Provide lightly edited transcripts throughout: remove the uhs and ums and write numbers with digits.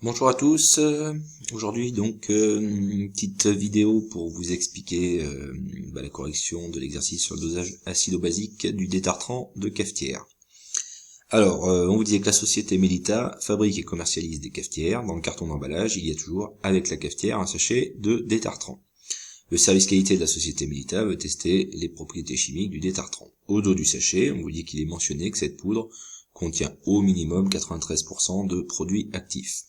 Bonjour à tous, aujourd'hui donc une petite vidéo pour vous expliquer la correction de l'exercice sur le dosage acido-basique du détartrant de cafetière. Alors, on vous disait que la société Melita fabrique et commercialise des cafetières. Dans le carton d'emballage, il y a toujours, avec la cafetière, un sachet de détartrant. Le service qualité de la société Melita veut tester les propriétés chimiques du détartrant. Au dos du sachet, on vous dit qu'il est mentionné que cette poudre contient au minimum 93% de produits actifs.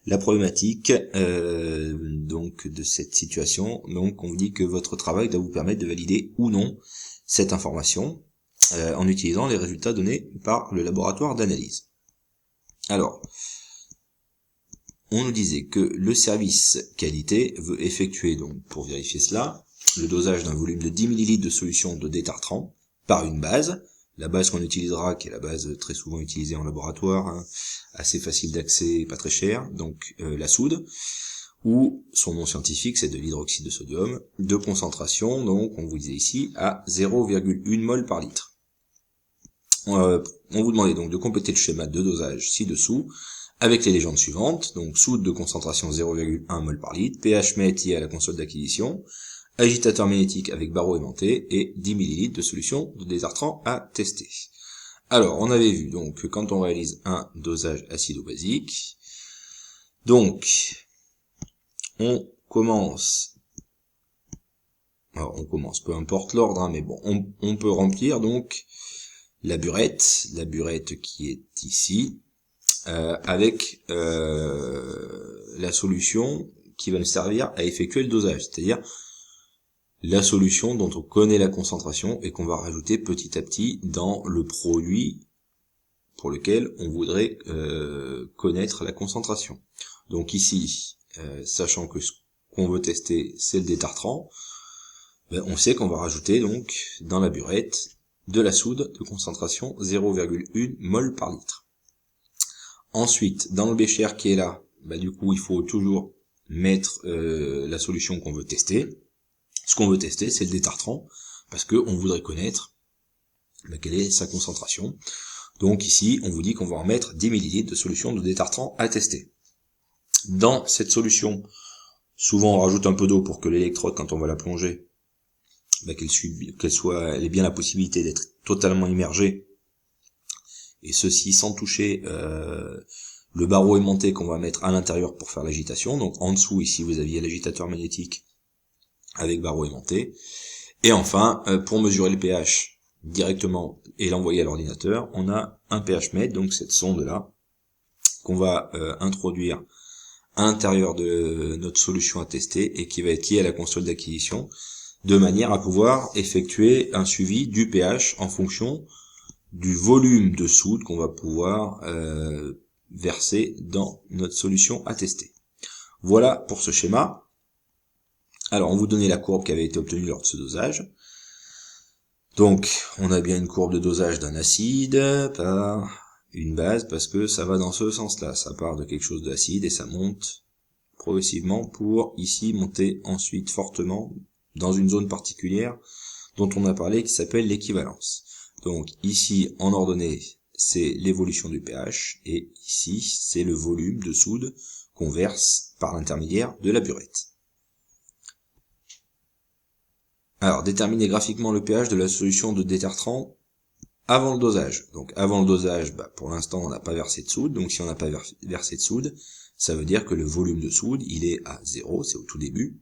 La problématique donc de cette situation, donc on vous dit que votre travail doit vous permettre de valider ou non cette information en utilisant les résultats donnés par le laboratoire d'analyse. Alors, on nous disait que le service qualité veut effectuer, donc pour vérifier cela, le dosage d'un volume de 10 ml de solution de détartrant par une base. La base qu'on utilisera, qui est la base très souvent utilisée en laboratoire, assez facile d'accès et pas très cher, donc la soude, ou son nom scientifique c'est de l'hydroxyde de sodium, de concentration, donc on vous disait ici, à 0,1 mol par litre. On vous demandait donc de compléter le schéma de dosage ci-dessous, avec les légendes suivantes, donc soude de concentration 0,1 mol par litre, pH mètre lié à la console d'acquisition, agitateur magnétique avec barreau aimanté et 10 ml de solution de détartrant à tester. Alors, on avait vu donc que quand on réalise un dosage acido-basique, donc on commence, peu importe l'ordre, mais bon, on peut remplir donc la burette qui est ici, avec la solution qui va nous servir à effectuer le dosage, c'est-à-dire la solution dont on connaît la concentration et qu'on va rajouter petit à petit dans le produit pour lequel on voudrait connaître la concentration. Donc ici, sachant que ce qu'on veut tester c'est le détartrant, on sait qu'on va rajouter donc dans la burette de la soude de concentration 0,1 mol par litre. Ensuite, dans le bécher qui est là, du coup il faut toujours mettre la solution qu'on veut tester. Ce qu'on veut tester, c'est le détartrant, parce qu'on voudrait connaître quelle est sa concentration. Donc ici, on vous dit qu'on va en mettre 10 ml de solution de détartrant à tester. Dans cette solution, souvent on rajoute un peu d'eau pour que l'électrode, quand on va la plonger, qu'elle ait bien la possibilité d'être totalement immergée, et ceci sans toucher le barreau aimanté qu'on va mettre à l'intérieur pour faire l'agitation. Donc en dessous, ici, vous aviez l'agitateur magnétique avec barreau aimanté. Et enfin, pour mesurer le pH directement et l'envoyer à l'ordinateur, on a un pH mètre, donc cette sonde-là, qu'on va introduire à l'intérieur de notre solution à tester et qui va être liée à la console d'acquisition, de manière à pouvoir effectuer un suivi du pH en fonction du volume de soude qu'on va pouvoir verser dans notre solution à tester. Voilà pour ce schéma. Alors, on vous donnait la courbe qui avait été obtenue lors de ce dosage. Donc, on a bien une courbe de dosage d'un acide par une base, parce que ça va dans ce sens-là. Ça part de quelque chose d'acide et ça monte progressivement pour, ici, monter ensuite fortement dans une zone particulière dont on a parlé, qui s'appelle l'équivalence. Donc, ici, en ordonnée, c'est l'évolution du pH, et ici, c'est le volume de soude qu'on verse par l'intermédiaire de la burette. Alors, déterminer graphiquement le pH de la solution de détartrant avant le dosage. Donc, avant le dosage, pour l'instant, on n'a pas versé de soude. Donc, si on n'a pas versé de soude, ça veut dire que le volume de soude, il est à 0, c'est au tout début.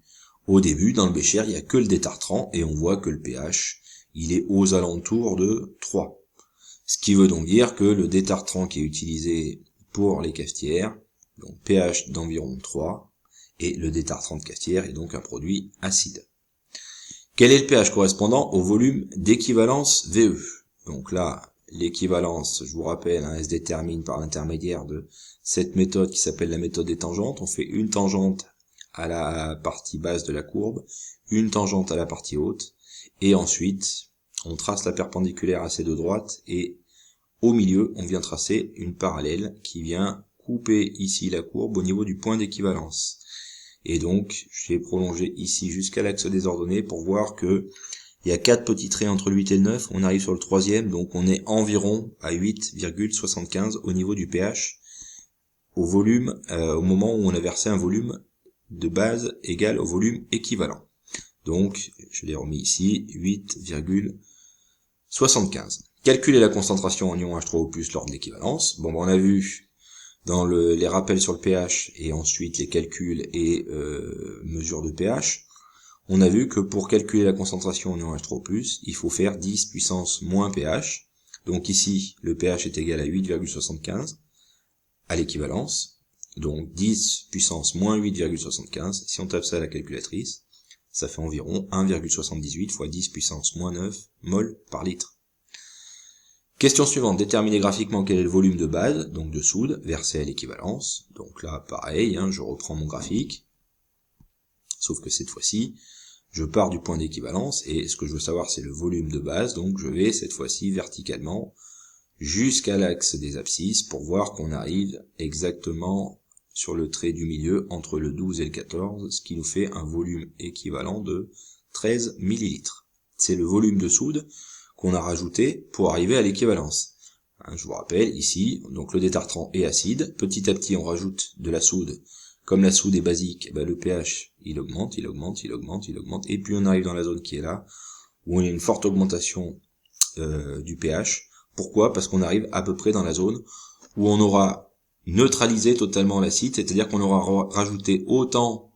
Au début, dans le bécher, il n'y a que le détartrant, et on voit que le pH, il est aux alentours de 3. Ce qui veut donc dire que le détartrant qui est utilisé pour les cafetières, donc pH d'environ 3, et le détartrant de cafetière est donc un produit acide. Quel est le pH correspondant au volume d'équivalence VE? Donc là, l'équivalence, je vous rappelle, elle se détermine par l'intermédiaire de cette méthode qui s'appelle la méthode des tangentes. On fait une tangente à la partie basse de la courbe, une tangente à la partie haute, et ensuite, on trace la perpendiculaire à ces deux droites, et au milieu, on vient tracer une parallèle qui vient couper ici la courbe au niveau du point d'équivalence. Et donc, j'ai prolongé ici jusqu'à l'axe des ordonnées pour voir que il y a 4 petits traits entre le 8 et le 9, on arrive sur le troisième, donc on est environ à 8,75 au niveau du pH au volume, au moment où on a versé un volume de base égal au volume équivalent. Donc, je l'ai remis ici, 8,75. Calculer la concentration en ion H3O+, lors de l'équivalence. Bon, on a vu dans les rappels sur le pH et ensuite les calculs et mesures de pH, on a vu que pour calculer la concentration en ion H3O+, il faut faire 10 puissance moins pH. Donc ici, le pH est égal à 8,75 à l'équivalence. Donc 10 puissance moins 8,75. Si on tape ça à la calculatrice, ça fait environ 1,78 fois 10 puissance moins 9 mol par litre. Question suivante, déterminer graphiquement quel est le volume de base, donc de soude, versé à l'équivalence. Donc là, pareil, je reprends mon graphique, sauf que cette fois-ci, je pars du point d'équivalence, et ce que je veux savoir, c'est le volume de base, donc je vais cette fois-ci verticalement jusqu'à l'axe des abscisses pour voir qu'on arrive exactement sur le trait du milieu entre le 12 et le 14, ce qui nous fait un volume équivalent de 13 millilitres. C'est le volume de soude qu'on a rajouté pour arriver à l'équivalence. Je vous rappelle, ici, donc le détartrant est acide, petit à petit on rajoute de la soude. Comme la soude est basique, le pH il augmente, et puis on arrive dans la zone qui est là, où on a une forte augmentation du pH. Pourquoi? Parce qu'on arrive à peu près dans la zone où on aura neutralisé totalement l'acide, c'est-à-dire qu'on aura rajouté autant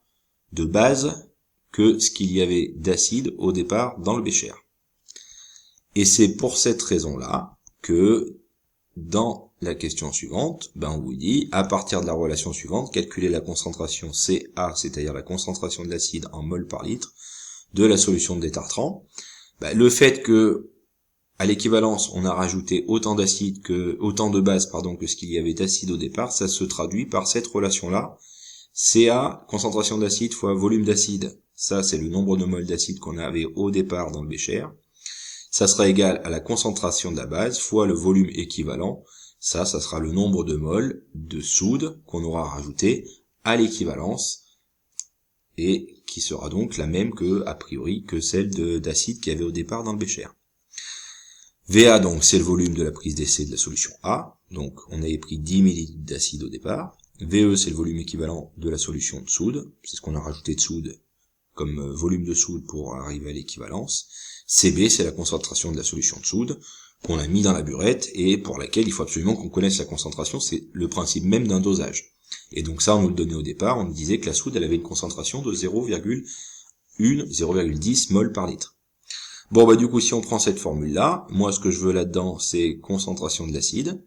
de base que ce qu'il y avait d'acide au départ dans le bécher. Et c'est pour cette raison-là que dans la question suivante, on vous dit, à partir de la relation suivante, calculer la concentration Ca, c'est-à-dire la concentration de l'acide en mol par litre, de la solution de détartrant. Le fait que à l'équivalence, on a rajouté autant de base que ce qu'il y avait d'acide au départ, ça se traduit par cette relation-là. Ca, concentration d'acide fois volume d'acide, ça c'est le nombre de moles d'acide qu'on avait au départ dans le bécher. Ça sera égal à la concentration de la base fois le volume équivalent. Ça sera le nombre de moles de soude qu'on aura rajouté à l'équivalence et qui sera donc la même que, a priori, que celle d'acide qu'il y avait au départ dans le bécher. VA, donc, c'est le volume de la prise d'essai de la solution A. Donc, on avait pris 10 ml d'acide au départ. VE, c'est le volume équivalent de la solution de soude. C'est ce qu'on a rajouté de soude comme volume de soude pour arriver à l'équivalence. CB, c'est la concentration de la solution de soude qu'on a mis dans la burette et pour laquelle il faut absolument qu'on connaisse la concentration. C'est le principe même d'un dosage. Et donc ça, on nous le donnait au départ. On nous disait que la soude, elle avait une concentration de 0,10 mol par litre. Bon, du coup, si on prend cette formule-là, moi, ce que je veux là-dedans, c'est concentration de l'acide.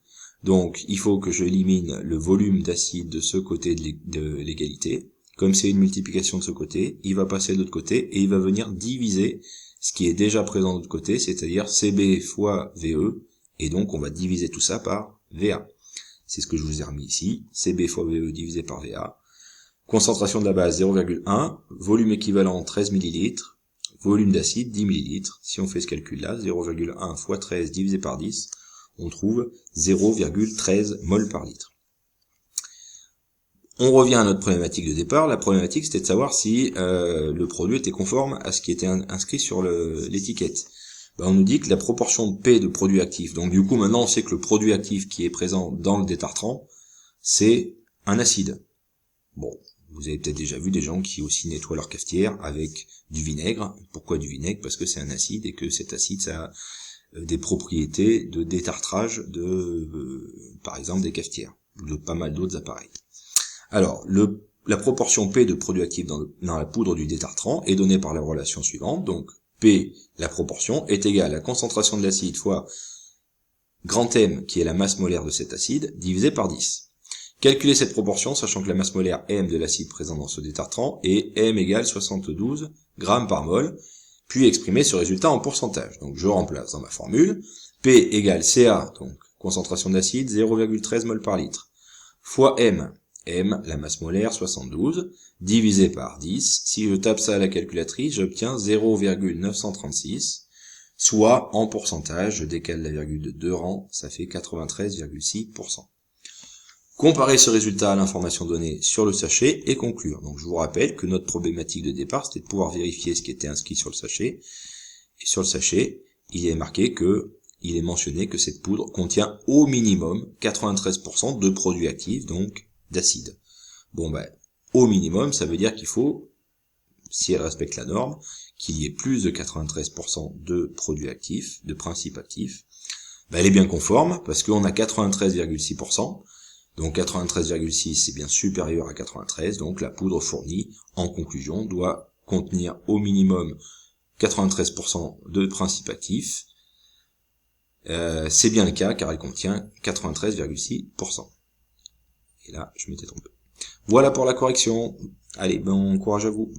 Donc, il faut que je élimine le volume d'acide de ce côté de l'égalité. Comme c'est une multiplication de ce côté, il va passer de l'autre côté et il va venir diviser ce qui est déjà présent de l'autre côté, c'est-à-dire CB fois VE, et donc on va diviser tout ça par VA. C'est ce que je vous ai remis ici, CB fois VE divisé par VA. Concentration de la base 0,1, volume équivalent 13 ml, volume d'acide 10 ml. Si on fait ce calcul-là, 0,1 fois 13 divisé par 10, on trouve 0,13 mol par litre. On revient à notre problématique de départ. La problématique, c'était de savoir si le produit était conforme à ce qui était inscrit sur l'étiquette. On nous dit que la proportion de P de produit actif, donc du coup maintenant on sait que le produit actif qui est présent dans le détartrant, c'est un acide. Bon, vous avez peut-être déjà vu des gens qui aussi nettoient leur cafetière avec du vinaigre. Pourquoi du vinaigre? Parce que c'est un acide et que cet acide, ça a des propriétés de détartrage par exemple des cafetières, ou de pas mal d'autres appareils. Alors, la proportion P de produit actif dans la poudre du détartrant est donnée par la relation suivante. Donc, P, la proportion, est égale à la concentration de l'acide fois grand M, qui est la masse molaire de cet acide, divisé par 10. Calculez cette proportion, sachant que la masse molaire M de l'acide présent dans ce détartrant est M égale 72 grammes par mol, puis exprimer ce résultat en pourcentage. Donc, je remplace dans ma formule, P égale Ca, donc concentration d'acide, 0,13 mol par litre, fois M, la masse molaire, 72, divisé par 10. Si je tape ça à la calculatrice, j'obtiens 0,936, soit en pourcentage, je décale la virgule de 2 rangs, ça fait 93,6%. Comparer ce résultat à l'information donnée sur le sachet et conclure. Donc je vous rappelle que notre problématique de départ, c'était de pouvoir vérifier ce qui était inscrit sur le sachet. Et sur le sachet, il est marqué il est mentionné que cette poudre contient au minimum 93% de produits actifs, donc d'acide. Bon ben, au minimum, ça veut dire qu'il faut, si elle respecte la norme, qu'il y ait plus de 93% de produits actifs, de principes actifs. Ben, elle est bien conforme, parce qu'on a 93,6%, donc 93,6 c'est bien supérieur à 93, donc la poudre fournie, en conclusion, doit contenir au minimum 93% de principes actifs. C'est bien le cas, car elle contient 93,6%. Et là, je m'étais trompé. Voilà pour la correction. Allez, bon courage à vous.